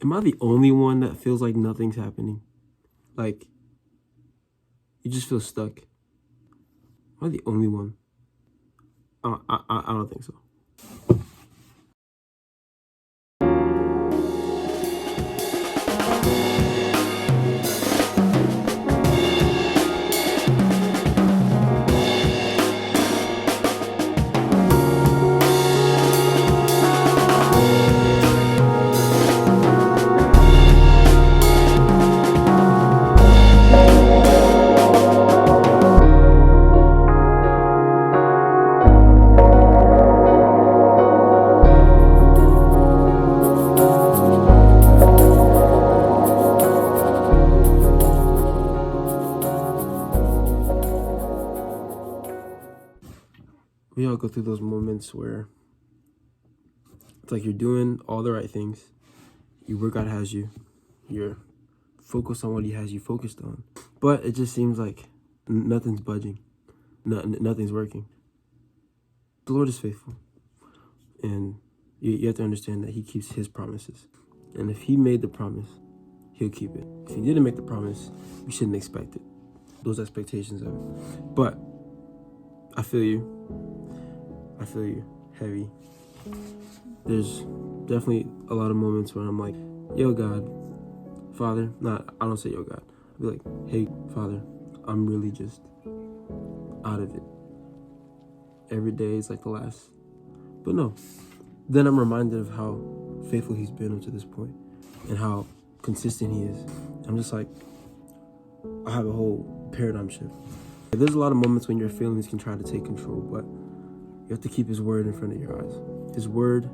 Am I the only one that feels like nothing's happening? Like, you just feel stuck? Am I the only one? I don't think so. We all go through those moments where it's like you're doing all the right things. Where God has you. You're focused on what he has you focused on. But it just seems like nothing's budging. Nothing's working. The Lord is faithful. And you have to understand that he keeps his promises. And if he made the promise, he'll keep it. If he didn't make the promise, we shouldn't expect it. Those expectations of it. But I feel you. Heavy. There's definitely a lot of moments where I'm like, yo, God, Father. I don't say yo, God. I'll be like, hey, Father, I'm really just out of it. Every day is like the last. But no. Then I'm reminded of how faithful he's been up to this point and how consistent he is. I'm just like, I have a whole paradigm shift. There's a lot of moments when your feelings can try to take control, but you have to keep his word in front of your eyes. His word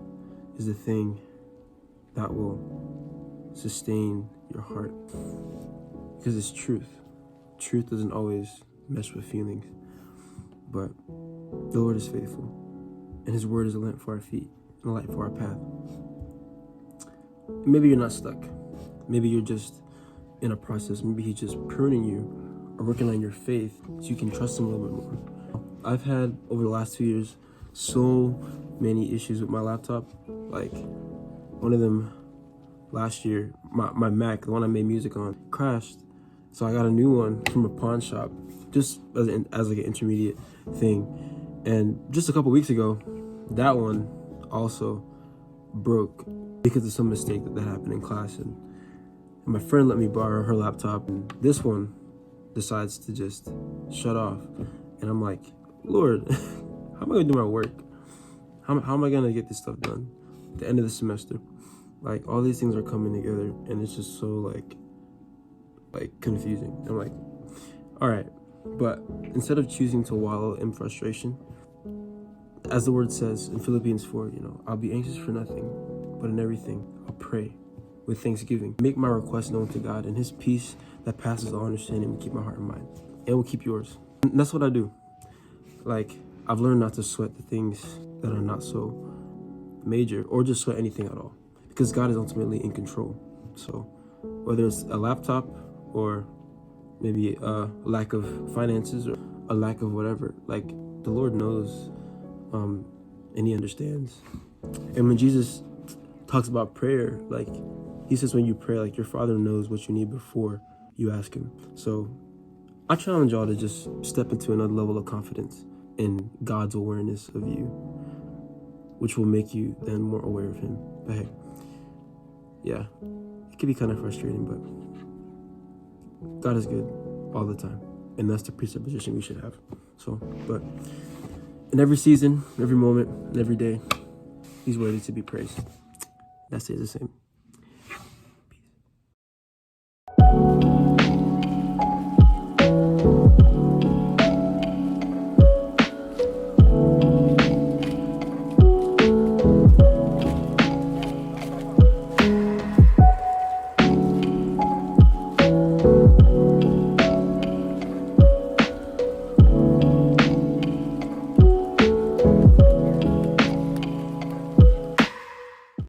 is the thing that will sustain your heart because it's truth. Truth doesn't always mesh with feelings, but the Lord is faithful and his word is a lamp for our feet and a light for our path. Maybe you're not stuck. Maybe you're just in a process. Maybe he's just pruning you or working on your faith so you can trust him a little bit more. I've had, over the last 2 years, so many issues with my laptop. Like, one of them last year, my Mac, the one I made music on, crashed. So I got a new one from a pawn shop, just as like an intermediate thing. And just a couple weeks ago, that one also broke because of some mistake that happened in class. And my friend let me borrow her laptop, and this one decides to just shut off. And I'm like, Lord, how am I gonna do my work? How am I gonna get this stuff done at the end of the semester? Like, all these things are coming together, and it's just so like confusing. I'm like, all right, but instead of choosing to wallow in frustration, as the word says in Philippians 4, I'll be anxious for nothing, but in everything I'll pray with thanksgiving. Make my request known to God, and his peace that passes all understanding will keep my heart and mind, and will keep yours. And that's what I do. Like, I've learned not to sweat the things that are not so major, or just sweat anything at all, because God is ultimately in control. So whether it's a laptop or maybe a lack of finances or a lack of whatever, like, the Lord knows, and he understands. And when Jesus talks about prayer, like, he says when you pray, like, your Father knows what you need before you ask him. So I challenge y'all to just step into another level of confidence in God's awareness of you, which will make you then more aware of him. But hey, yeah, it can be kind of frustrating, but God is good all the time. And that's the presupposition we should have. So, but in every season, every moment, and every day, he's worthy to be praised. That stays the same.